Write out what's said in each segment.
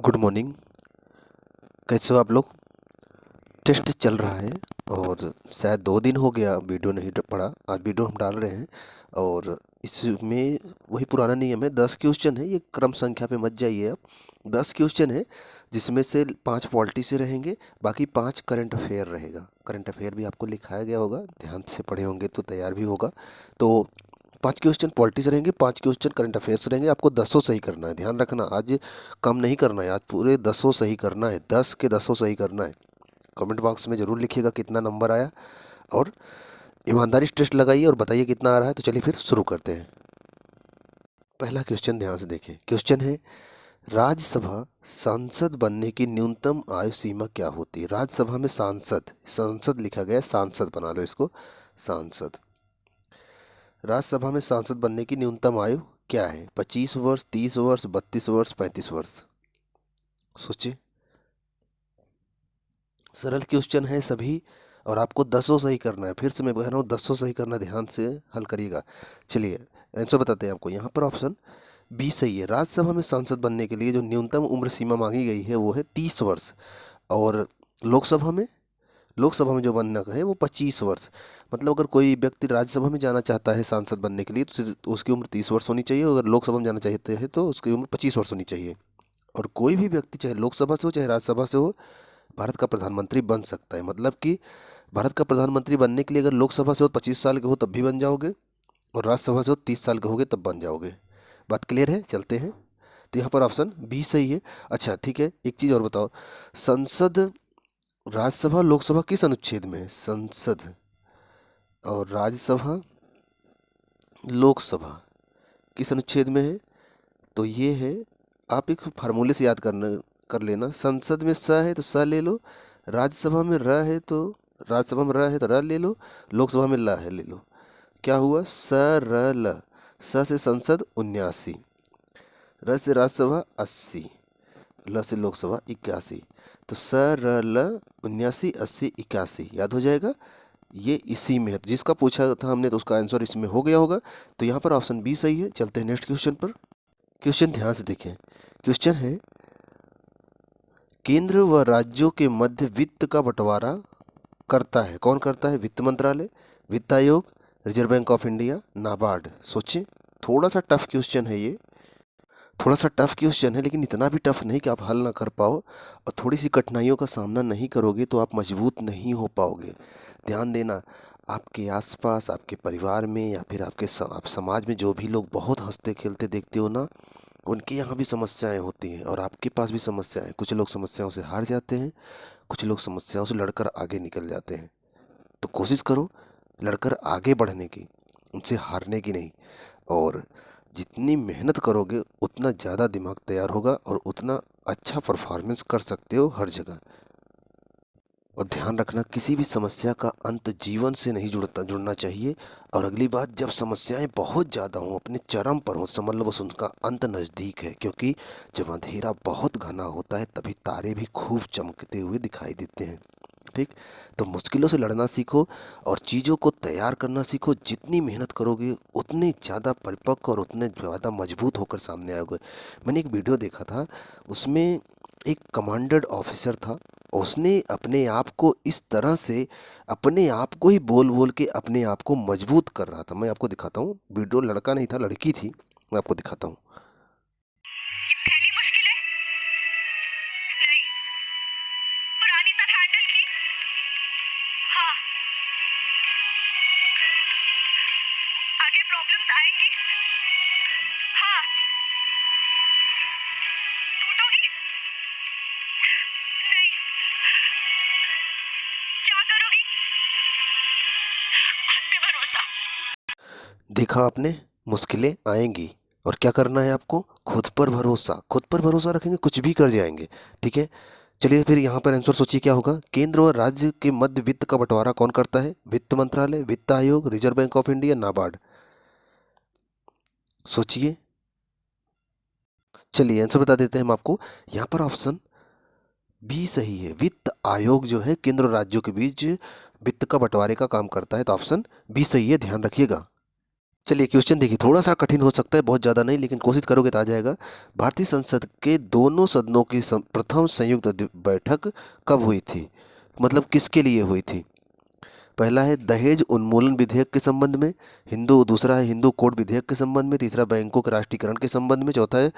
Good morning. कैसे हो आप लोग? टेस्ट चल रहा है और शायद 2 दिन हो गया वीडियो नहीं पड़ा। आज वीडियो हम डाल रहे हैं और इसमें वही पुराना नियम है, 10 क्वेश्चन है। ये क्रम संख्या पे मत जाइए आप। 10 क्वेश्चन है जिसमें से 5 पॉलिटी से रहेंगे, बाकी 5 करंट अफेयर रहेगा। करंट अफेयर भी आपको लिखाया गया होगा, ध्यान से पढ़े होंगे तो तैयार भी होगा। तो 5 क्वेश्चन पॉलिटी से रहेंगे, 5 क्वेश्चन करंट अफेयर से रहेंगे। आपको 10 सही करना है, ध्यान रखना। आज कम नहीं करना है, आज पूरे 10 सही करना है, 10 के 10 सही करना है। कमेंट बॉक्स में ज़रूर लिखिएगा कितना नंबर आया और ईमानदारी से टेस्ट लगाइए और बताइए कितना आ रहा है। तो चलिए फिर शुरू करते हैं। पहला क्वेश्चन ध्यान से देखिए। क्वेश्चन है, राज्यसभा सांसद बनने की न्यूनतम आयु सीमा क्या होती है? राज्यसभा में सांसद, सांसद लिखा गया है, सांसद बना लो इसको, सांसद। राज्यसभा में सांसद बनने की न्यूनतम आयु क्या है? 25 वर्ष, 30 वर्ष, 32 वर्ष, 35 वर्ष? सोचिए। सरल क्वेश्चन है सभी और आपको 10 सही करना है। फिर से मैं कह रहा हूँ 10 सही करना, ध्यान से हल करिएगा। चलिए आंसर बताते हैं आपको। यहाँ पर ऑप्शन बी सही है। राज्यसभा में सांसद बनने के लिए जो न्यूनतम उम्र सीमा मांगी गई है वो है 30 वर्ष और लोकसभा में जो बनना है वो 25 वर्ष। मतलब अगर कोई व्यक्ति राज्यसभा में जाना चाहता है सांसद बनने के लिए तो उसकी उम्र 30 वर्ष होनी चाहिए। अगर लोकसभा में जाना चाहते हैं तो उसकी उम्र 25 वर्ष होनी चाहिए। और कोई भी व्यक्ति चाहे लोकसभा से हो चाहे राज्यसभा से हो, भारत का प्रधानमंत्री बन सकता है। मतलब कि भारत का प्रधानमंत्री बनने के लिए अगर लोकसभा से हो 25 साल के हो तब भी बन जाओगे और राज्यसभा से हो 30 साल के होगे तब बन जाओगे। बात क्लियर है? चलते हैं। तो यहाँ पर ऑप्शन बी सही है। अच्छा ठीक है, एक चीज़ और बताओ, संसद, राज्यसभा, लोकसभा किस अनुच्छेद में है? संसद और राज्यसभा, लोकसभा किस अनुच्छेद में है? तो ये है, आप एक फार्मूले से याद कर लेना। संसद में स है तो स ले लो, राज्यसभा में र है तो राज्यसभा में र है तो र ले लो, लोकसभा में ल है ले लो। क्या हुआ? स र ल। स से संसद 79, र से राज्यसभा 80, ल से लोकसभा 81। तो स र ल 79, 80, 81 याद हो जाएगा। ये इसी में है, तो जिसका पूछा था हमने तो उसका आंसर इसमें हो गया होगा। तो यहाँ पर ऑप्शन बी सही है। चलते हैं नेक्स्ट क्वेश्चन पर। क्वेश्चन ध्यान से देखें। क्वेश्चन है, केंद्र व राज्यों के मध्य वित्त का बंटवारा करता है, कौन करता है? वित्त मंत्रालय, वित्त आयोग, reserve bank of India, NABARD? सोचें। थोड़ा सा टफ क्वेश्चन है ये, थोड़ा सा टफ क्वेश्चन है, लेकिन इतना भी टफ नहीं कि आप हल ना कर पाओ। और थोड़ी सी कठिनाइयों का सामना नहीं करोगे तो आप मजबूत नहीं हो पाओगे। ध्यान देना, आपके आसपास, आपके परिवार में या फिर आप समाज में जो भी लोग बहुत हंसते खेलते देखते हो ना, उनके यहाँ भी समस्याएं होती हैं और आपके पास भी समस्याएं। कुछ लोग समस्याओं से हार जाते हैं, कुछ लोग समस्याओं से लड़कर आगे निकल जाते हैं। तो कोशिश करो लड़कर आगे बढ़ने की, उनसे हारने की नहीं। और जितनी मेहनत करोगे उतना ज़्यादा दिमाग तैयार होगा और उतना अच्छा परफॉर्मेंस कर सकते हो हर जगह। और ध्यान रखना, किसी भी समस्या का अंत जीवन से नहीं जुड़ना चाहिए। और अगली बात, जब समस्याएं बहुत ज़्यादा हों, अपने चरम पर हों, समझ लो बस उनका अंत नज़दीक है। क्योंकि जब अंधेरा बहुत घना होता है तभी तारे भी खूब चमकते हुए दिखाई देते हैं। ठीक, तो मुश्किलों से लड़ना सीखो और चीज़ों को तैयार करना सीखो। जितनी मेहनत करोगे उतनी ज़्यादा परिपक्व और उतने ज़्यादा मजबूत होकर सामने आओगे। मैंने एक वीडियो देखा था, उसमें एक कमांडेड ऑफिसर था। उसने अपने आप को इस तरह से, अपने आप को ही बोल बोल के अपने आप को मजबूत कर रहा था। मैं आपको दिखाता हूँ वीडियो, लड़का नहीं था लड़की थी, मैं आपको दिखाता हूँ। ये पहली मुश्किल है, नहीं, पुरानी सब हैंडल की। हाँ, आगे प्रॉब्लम्स आएंगी। हाँ, टूटोगी नहीं, क्या करोगी? खुद पे भरोसा। देखा आपने, मुश्किलें आएंगी और क्या करना है आपको? खुद पर भरोसा। खुद पर भरोसा रखेंगे कुछ भी कर जाएंगे। ठीक है, चलिए फिर यहाँ पर आंसर सोचिए क्या होगा। केंद्र और राज्य के मध्य वित्त का बंटवारा कौन करता है? वित्त मंत्रालय, वित्त आयोग, reserve bank of India, NABARD? सोचिए। चलिए आंसर बता देते हैं हम आपको। यहाँ पर ऑप्शन बी सही है। वित्त आयोग जो है केंद्र और राज्यों के बीच वित्त का बंटवारे का काम करता है। तो ऑप्शन बी सही है, ध्यान रखिएगा। चलिए क्वेश्चन देखिए, थोड़ा सा कठिन हो सकता है, बहुत ज़्यादा नहीं, लेकिन कोशिश करोगे तो आ जाएगा। भारतीय संसद के दोनों सदनों की प्रथम संयुक्त बैठक कब हुई थी, मतलब किसके लिए हुई थी? पहला है दहेज उन्मूलन विधेयक के संबंध में, दूसरा है हिंदू कोड विधेयक के संबंध में, तीसरा बैंकों के राष्ट्रीयकरण के संबंध में, चौथा है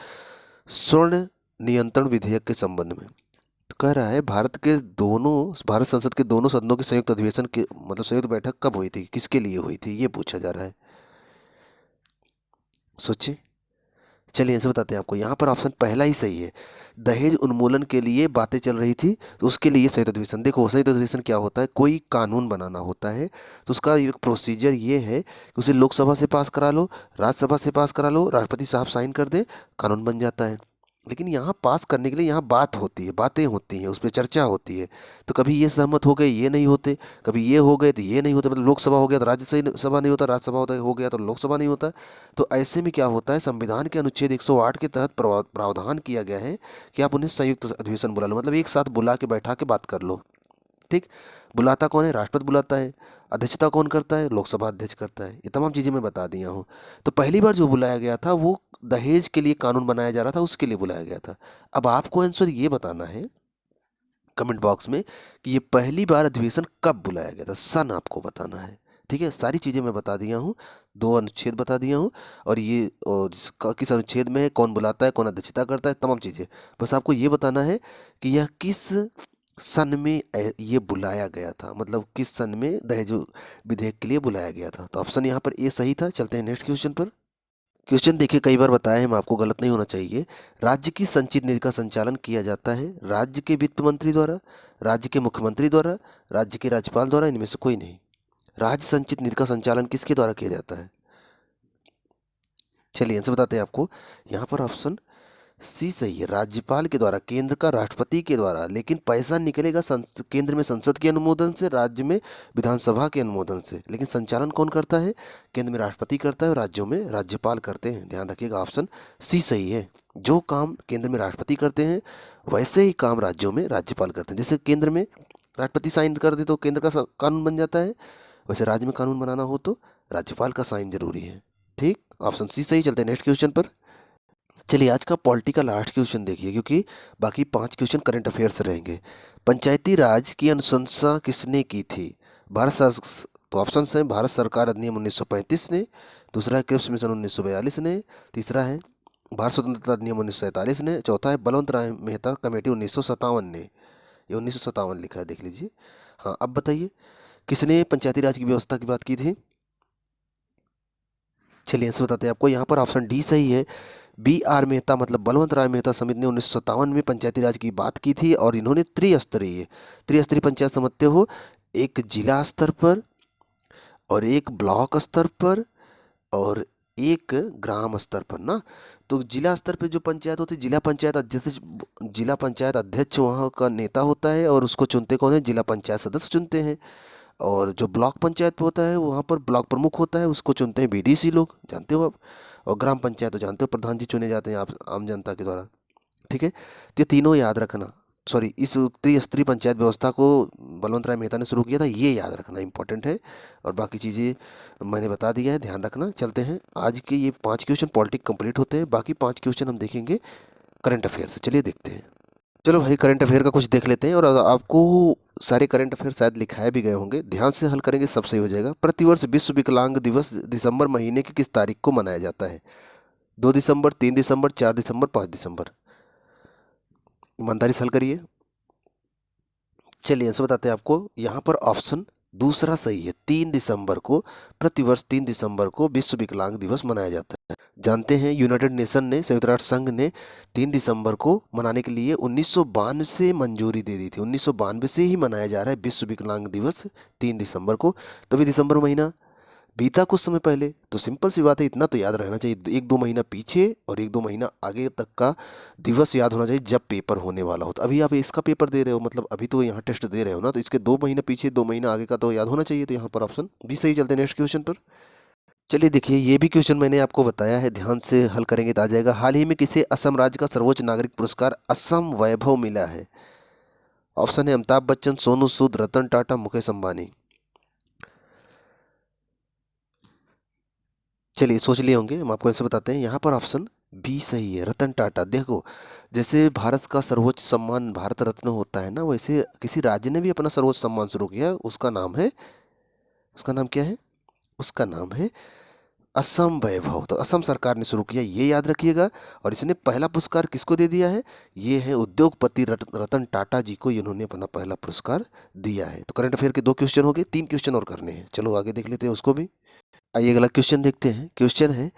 स्वर्ण नियंत्रण विधेयक के संबंध में। तो कह रहा है भारत संसद के दोनों सदनों के संयुक्त अधिवेशन के मतलब संयुक्त बैठक कब हुई थी, किसके लिए हुई थी, ये पूछा जा रहा है। सोचिए। चलिए आंसर बताते हैं आपको। यहाँ पर ऑप्शन पहला ही सही है, दहेज उन्मूलन के लिए बातें चल रही थी, तो उसके लिए संयुक्त अधिवेशन। देखो संयुक्त अधिवेशन क्या होता है, कोई कानून बनाना होता है, तो उसका एक प्रोसीजर ये है कि उसे लोकसभा से पास करा लो, राज्यसभा से पास करा लो, राष्ट्रपति साहब साइन कर दे, कानून बन जाता है। लेकिन यहाँ पास करने के लिए यहाँ बात होती है, बातें होती हैं, उस पर चर्चा होती है। तो कभी ये सहमत हो गए, ये नहीं होते, कभी ये हो गए तो ये नहीं होते, मतलब लोकसभा हो गया तो राज्यसभा नहीं होता, राज्यसभा हो गया तो लोकसभा नहीं होता। तो ऐसे में क्या होता है, संविधान के अनुच्छेद 108 के तहत प्रावधान किया गया है कि आप उन्हें संयुक्त अधिवेशन बुला लो, मतलब एक साथ बुला के बैठा के बात कर लो। ठीक। बुलाता कौन है, राष्ट्रपति बुलाता है। अध्यक्षता कौन करता है, लोकसभा अध्यक्ष करता है। ये तमाम चीज़ें मैं बता दिया हूँ। तो पहली बार जो बुलाया गया था वो दहेज के लिए कानून बनाया जा रहा था, उसके लिए बुलाया गया था। अब आपको आंसर ये बताना है कमेंट बॉक्स में कि ये पहली बार अधिवेशन कब बुलाया गया था, सन आपको बताना है। ठीक है, सारी चीज़ें मैं बता दिया हूँ, 2 अनुच्छेद बता दिया हूँ, और ये और किस अनुच्छेद में है, कौन बुलाता है, कौन अध्यक्षता करता है, तमाम चीज़ें। बस आपको ये बताना है कि यह किस सन में ये बुलाया गया था, मतलब किस सन में दहेज विधेयक के लिए बुलाया गया था। तो ऑप्शन यहाँ पर ए सही था। चलते हैं नेक्स्ट क्वेश्चन पर। क्वेश्चन देखिए, कई बार बताया है मैं आपको, गलत नहीं होना चाहिए। राज्य की संचित निधि का संचालन किया जाता है राज्य के वित्त मंत्री द्वारा, राज्य के मुख्यमंत्री द्वारा, राज्य के राज्यपाल द्वारा, इनमें से कोई नहीं। राज्य संचित निधि का संचालन किसके द्वारा किया जाता है? चलिए आंसर बताते हैं आपको। यहाँ पर ऑप्शन सी सही है, राज्यपाल के द्वारा, केंद्र का राष्ट्रपति के द्वारा। लेकिन पैसा निकलेगा केंद्र में संसद के अनुमोदन से, राज्य में विधानसभा के अनुमोदन से। लेकिन संचालन कौन करता है? केंद्र में राष्ट्रपति करता है और राज्यों में राज्यपाल करते हैं। ध्यान रखिएगा, ऑप्शन सी सही है। जो काम केंद्र में राष्ट्रपति करते हैं वैसे ही काम राज्यों में राज्यपाल करते हैं। जैसे केंद्र में राष्ट्रपति साइन कर दे तो केंद्र का कानून बन जाता है, वैसे राज्य में कानून बनाना हो तो राज्यपाल का साइन जरूरी है। ठीक, ऑप्शन सी सही। चलते हैं नेक्स्ट क्वेश्चन पर। चलिए आज का पॉलिटी का लास्ट क्वेश्चन देखिए, क्योंकि बाकी 5 क्वेश्चन करंट अफेयर से रहेंगे। पंचायती राज की अनुशंसा किसने की थी? तो ऑप्शन है भारत सरकार अधिनियम 1935 ने, दूसरा है क्रिप्स मिशन 1942 ने, तीसरा है भारत स्वतंत्रता अधिनियम 1947 ने, चौथा है बलवंत राय मेहता कमेटी 1957 ने। ये 1957 लिखा है, देख लीजिए। हाँ, अब बताइए किसने पंचायती राज की व्यवस्था की बात की थी? चलिए आंसर बताते हैं आपको। यहाँ पर ऑप्शन डी सही है। बी आर मेहता मतलब बलवंत राय मेहता समिति ने 1957 में पंचायती राज की बात की थी, और इन्होंने त्रिस्तरीय पंचायत समझते हो, एक जिला स्तर पर और एक ब्लॉक स्तर पर और एक ग्राम स्तर पर ना। तो जिला स्तर पे जो पंचायत होती है, जिला पंचायत अध्यक्ष वहाँ का नेता होता है, और उसको चुनते कौन है? जिला पंचायत सदस्य चुनते हैं। और जो ब्लॉक पंचायत पे होता है वहाँ पर ब्लॉक प्रमुख होता है, उसको चुनते हैं बीडीसी लोग, जानते हो आप। और ग्राम पंचायत तो जानते हो, प्रधान जी चुने जाते हैं आप आम जनता के द्वारा। ठीक है, तो ये तीनों याद रखना। सॉरी, इस त्रिस्तरीय पंचायत व्यवस्था को बलवंत राय मेहता ने शुरू किया था, ये याद रखना इंपॉर्टेंट है। और बाकी चीज़ें मैंने बता दिया है, ध्यान रखना। चलते हैं, आज के ये 5 क्वेश्चन पॉलिटिक कंप्लीट होते हैं, बाकी 5 क्वेश्चन हम देखेंगे करंट अफेयर से। चलिए देखते हैं। चलो भाई, करंट अफेयर का कुछ देख लेते हैं, और आपको सारे करंट अफेयर शायद लिखाए भी गए होंगे, ध्यान से हल करेंगे सब सही हो जाएगा। प्रतिवर्ष विश्व विकलांग दिवस दिसंबर महीने की किस तारीख को मनाया जाता है? 2 दिसंबर, 3 दिसंबर, 4 दिसंबर, 5 दिसंबर? ईमानदारी से हल करिए। चलिए आंसर बताते हैं आपको। यहाँ पर ऑप्शन दूसरा सही है, 3 दिसंबर को, प्रतिवर्ष 3 दिसंबर को विश्व विकलांग दिवस मनाया जाता है। जानते हैं यूनाइटेड नेशन ने, संयुक्त राष्ट्र संघ ने 3 दिसंबर को मनाने के लिए 1992 से मंजूरी दे दी थी। 1992 से ही मनाया जा रहा है विश्व विकलांग दिवस 3 दिसंबर को। तभी दिसंबर महीना बीता कुछ समय पहले, तो सिंपल सी बात है, इतना तो याद रहना चाहिए। 1-2 महीना पीछे और 1-2 महीना आगे तक का दिवस याद होना चाहिए जब पेपर होने वाला हो। तो अभी आप इसका पेपर दे रहे हो, मतलब अभी तो यहाँ टेस्ट दे रहे हो ना, तो इसके 2 महीना पीछे 2 महीना आगे का तो याद होना चाहिए। तो यहाँ पर ऑप्शन भी सही। चलते हैं नेक्स्ट क्वेश्चन पर। चलिए देखिए, ये भी क्वेश्चन मैंने आपको बताया है, ध्यान से हल करेंगे तो आ जाएगा। हाल ही में किसे असम राज्य का सर्वोच्च नागरिक पुरस्कार असम वैभव मिला है? ऑप्शन है अमिताभ बच्चन, सोनू सूद, रतन टाटा, मुकेश अंबानी। चलिए सोच लिए होंगे, हम आपको ऐसे बताते हैं। यहाँ पर ऑप्शन बी सही है, रतन टाटा। देखो, जैसे भारत का सर्वोच्च सम्मान भारत रत्न होता है ना, वैसे किसी राज्य ने भी अपना सर्वोच्च सम्मान शुरू किया, उसका नाम क्या है? उसका नाम है असम वैभव। तो असम सरकार ने शुरू किया, ये याद रखिएगा। और इसने पहला पुरस्कार किसको दे दिया है? ये है उद्योगपति रतन टाटा जी को, इन्होंने अपना पहला पुरस्कार दिया है। तो करंट अफेयर के 2 क्वेश्चन हो गए, 3 क्वेश्चन और करने हैं। चलो आगे देख लेते हैं उसको भी। आइए अगला क्वेश्चन देखते हैं। क्वेश्चन है,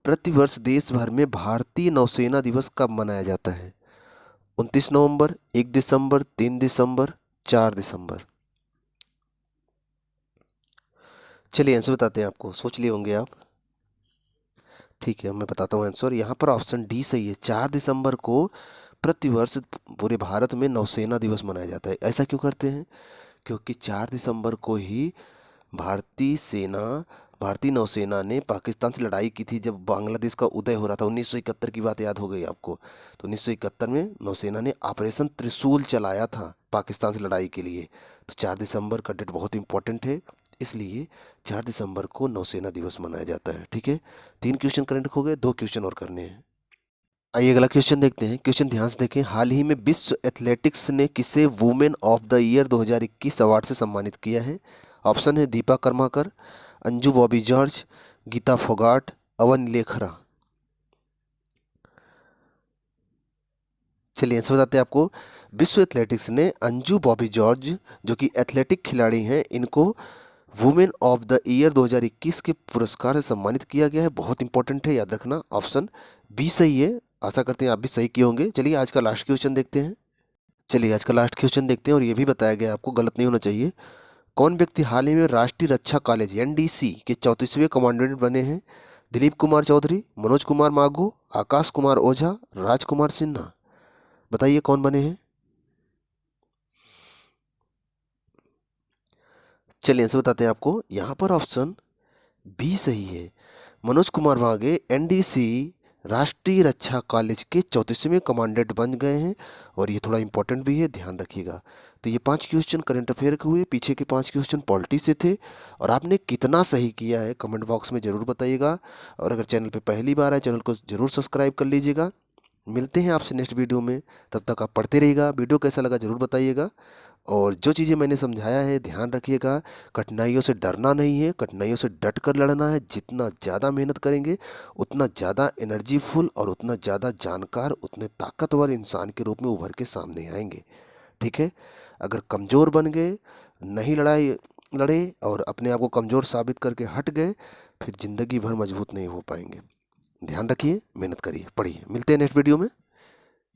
प्रतिवर्ष देश भर में भारतीय नौसेना दिवस कब मनाया जाता है? 29 नवंबर, 1 दिसंबर, 3 दिसंबर, 4 दिसंबर। चलिए आंसर बताते हैं आपको, सोच लिए होंगे आप। ठीक है, मैं बताता हूँ आंसर। यहाँ पर ऑप्शन डी सही है, 4 दिसंबर को प्रतिवर्ष पूरे भारत में नौसेना दिवस मनाया जाता है। ऐसा क्यों करते हैं? क्योंकि 4 दिसंबर को ही भारतीय सेना भारतीय नौसेना ने पाकिस्तान से लड़ाई की थी, जब बांग्लादेश का उदय हो रहा था। 1971 की बात याद हो गई आपको। तो 1971 में नौसेना ने ऑपरेशन त्रिशूल चलाया था पाकिस्तान से लड़ाई के लिए। तो 4 दिसंबर का डेट बहुत इंपॉर्टेंट है, इसलिए 4 दिसंबर को नौसेना दिवस मनाया जाता है। ठीक है, 3 क्वेश्चन करंट हो गए, 2 क्वेश्चन और करने हैं। आइए अगला क्वेश्चन देखते हैं। क्वेश्चन ध्यान से देखें। हाल ही में विश्व एथलेटिक्स ने किसे women of the year 2021 award से सम्मानित किया है? ऑप्शन है दीपा कर्माकर, अंजू बॉबी जॉर्ज, गीता फोगाट, अवन लेखरा। चलिए आंसर बताते हैं आपको। विश्व एथलेटिक्स ने अंजू बॉबी जॉर्ज, जो कि एथलेटिक खिलाड़ी हैं, इनको वुमेन ऑफ द ईयर 2021 के पुरस्कार से सम्मानित किया गया है। बहुत इंपॉर्टेंट है, याद रखना। ऑप्शन बी सही है। आशा करते हैं आप भी सही किए होंगे। चलिए आज का लास्ट क्वेश्चन देखते हैं। और ये भी बताया गया आपको, गलत नहीं होना चाहिए। कौन व्यक्ति हाल ही में राष्ट्रीय रक्षा कॉलेज एनडीसी के 34वें कमांडेंट बने हैं? दिलीप कुमार चौधरी, मनोज कुमार माघो, आकाश कुमार ओझा, राजकुमार सिन्हा। बताइए कौन बने हैं? चलिए आंसर बताते हैं आपको। यहाँ पर ऑप्शन बी सही है, मनोज कुमार वाघे एनडीसी राष्ट्रीय रक्षा कॉलेज के 34वें कमांडेंट बन गए हैं। और ये थोड़ा इंपॉर्टेंट भी है, ध्यान रखिएगा। तो ये 5 क्वेश्चन करंट अफेयर के हुए, पीछे के 5 क्वेश्चन पॉलिटी से थे। और आपने कितना सही किया है कमेंट बॉक्स में ज़रूर बताइएगा। और अगर चैनल पे पहली बार आए, चैनल को ज़रूर सब्सक्राइब कर लीजिएगा। मिलते हैं आपसे नेक्स्ट वीडियो में, तब तक आप पढ़ते रहिएगा। वीडियो कैसा लगा ज़रूर बताइएगा। और जो चीज़ें मैंने समझाया है ध्यान रखिएगा। कठिनाइयों से डरना नहीं है, कठिनाइयों से डट कर लड़ना है। जितना ज़्यादा मेहनत करेंगे, उतना ज़्यादा एनर्जीफुल और उतना ज़्यादा जानकार, उतने ताकतवर इंसान के रूप में उभर के सामने आएंगे। ठीक है, अगर कमज़ोर बन गए, नहीं लड़े और अपने आप को कमज़ोर साबित करके हट गए, फिर ज़िंदगी भर मजबूत नहीं हो पाएंगे। ध्यान रखिए, मेहनत करिए, पढ़िए। मिलते हैं नेक्स्ट वीडियो में।